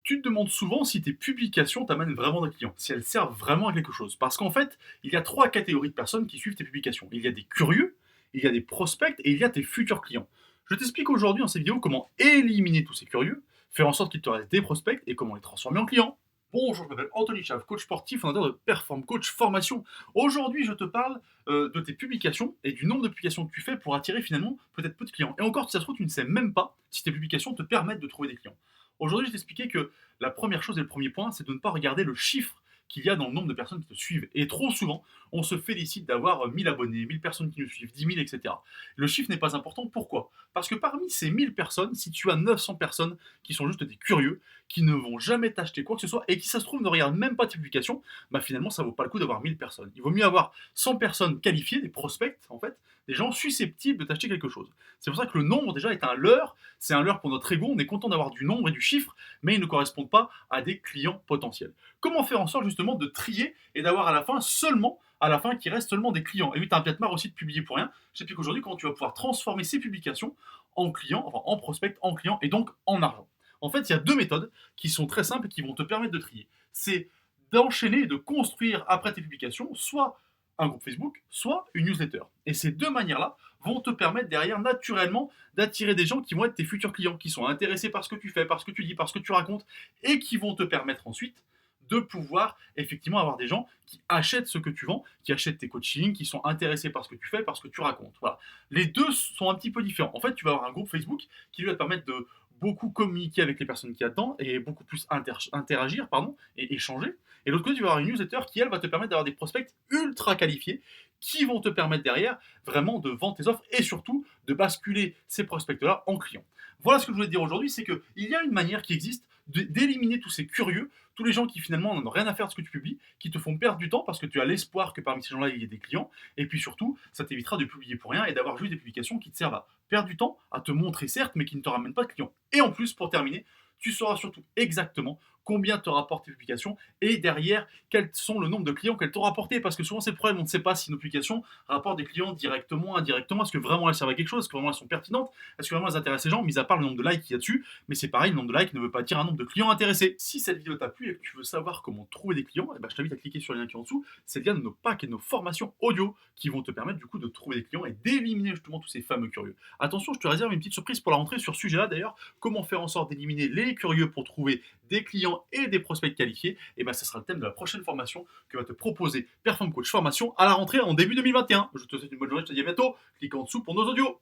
Tu te demandes souvent si tes publications t'amènent vraiment des clients, si elles servent vraiment à quelque chose. Parce qu'en fait, il y a trois catégories de personnes qui suivent tes publications. Il y a des curieux, il y a des prospects et il y a tes futurs clients. Je t'explique aujourd'hui dans cette vidéo comment éliminer tous ces curieux, faire en sorte qu'il te reste des prospects et comment les transformer en clients. Bonjour, je m'appelle Anthony Chave, coach sportif, fondateur de Perform Coach Formation. Aujourd'hui, je te parle de tes publications et du nombre de publications que tu fais pour attirer finalement peut-être peu de clients. Et encore, si ça se trouve, tu ne sais même pas si tes publications te permettent de trouver des clients. Aujourd'hui, je vais t'expliquer que la première chose et le premier point, c'est de ne pas regarder le chiffre qu'il y a dans le nombre de personnes qui te suivent. Et trop souvent, on se félicite d'avoir 1000 abonnés, 1000 personnes qui nous suivent, 10 000, etc. Le chiffre n'est pas important. Pourquoi? Parce que parmi ces 1000 personnes, si tu as 900 personnes qui sont juste des curieux, qui ne vont jamais t'acheter quoi que ce soit, et qui, ça se trouve, ne regardent même pas tes publications, bah finalement, ça vaut pas le coup d'avoir 1000 personnes. Il vaut mieux avoir 100 personnes qualifiées, des prospects, en fait, des gens susceptibles de t'acheter quelque chose. C'est pour ça que le nombre, déjà, est un leurre. C'est un leurre pour notre ego. On est content d'avoir du nombre et du chiffre, mais ils ne correspondent pas à des clients potentiels. Comment faire en sorte justement de trier et d'avoir à la fin qu'il reste seulement des clients? Et oui, tu as peut-être marre aussi de publier pour rien. Je t'explique aujourd'hui comment tu vas pouvoir transformer ces publications en clients, enfin en prospects, en clients et donc en argent. En fait, il y a deux méthodes qui sont très simples et qui vont te permettre de trier. C'est d'enchaîner et de construire après tes publications soit un groupe Facebook, soit une newsletter. Et ces deux manières-là vont te permettre derrière naturellement d'attirer des gens qui vont être tes futurs clients, qui sont intéressés par ce que tu fais, par ce que tu dis, par ce que tu racontes, et qui vont te permettre ensuite de pouvoir effectivement avoir des gens qui achètent ce que tu vends, qui achètent tes coachings, qui sont intéressés par ce que tu fais, par ce que tu racontes. Voilà. Les deux sont un petit peu différents. En fait, tu vas avoir un groupe Facebook qui lui va te permettre de beaucoup communiquer avec les personnes qui attendent et beaucoup plus interagir et échanger. Et de l'autre côté, tu vas avoir une newsletter qui, elle, va te permettre d'avoir des prospects ultra qualifiés qui vont te permettre derrière vraiment de vendre tes offres et surtout de basculer ces prospects-là en clients. Voilà ce que je voulais te dire aujourd'hui, c'est qu'il y a une manière qui existe d'éliminer tous ces curieux, tous les gens qui finalement n'en ont rien à faire de ce que tu publies, qui te font perdre du temps parce que tu as l'espoir que parmi ces gens-là, il y ait des clients. Et puis surtout, ça t'évitera de publier pour rien et d'avoir juste des publications qui te servent à perdre du temps, à te montrer certes, mais qui ne te ramènent pas de clients. Et en plus, pour terminer, tu sauras surtout exactement combien te rapportent tes publications et derrière, quels sont le nombre de clients qu'elles t'ont rapporté. Parce que souvent, c'est le problème, on ne sait pas si nos publications rapportent des clients directement, indirectement. Est-ce que vraiment elles servent à quelque chose? Est-ce que vraiment elles sont pertinentes? Est-ce que vraiment elles intéressent les gens? Mis à part le nombre de likes qu'il y a dessus, mais c'est pareil, le nombre de likes ne veut pas dire un nombre de clients intéressés. Si cette vidéo t'a plu et que tu veux savoir comment trouver des clients, eh ben, je t'invite à cliquer sur le lien qui est en dessous. C'est le lien de nos packs et de nos formations audio qui vont te permettre du coup de trouver des clients et d'éliminer justement tous ces fameux curieux. Attention, je te réserve une petite surprise pour la rentrée sur ce sujet-là d'ailleurs. Comment faire en sorte d'éliminer les curieux pour trouver des clients et des prospects qualifiés? Et ben, ce sera le thème de la prochaine formation que va te proposer Perform Coach Formation à la rentrée en début 2021. Je te souhaite une bonne journée, je te dis à bientôt. Clique en dessous pour nos audios.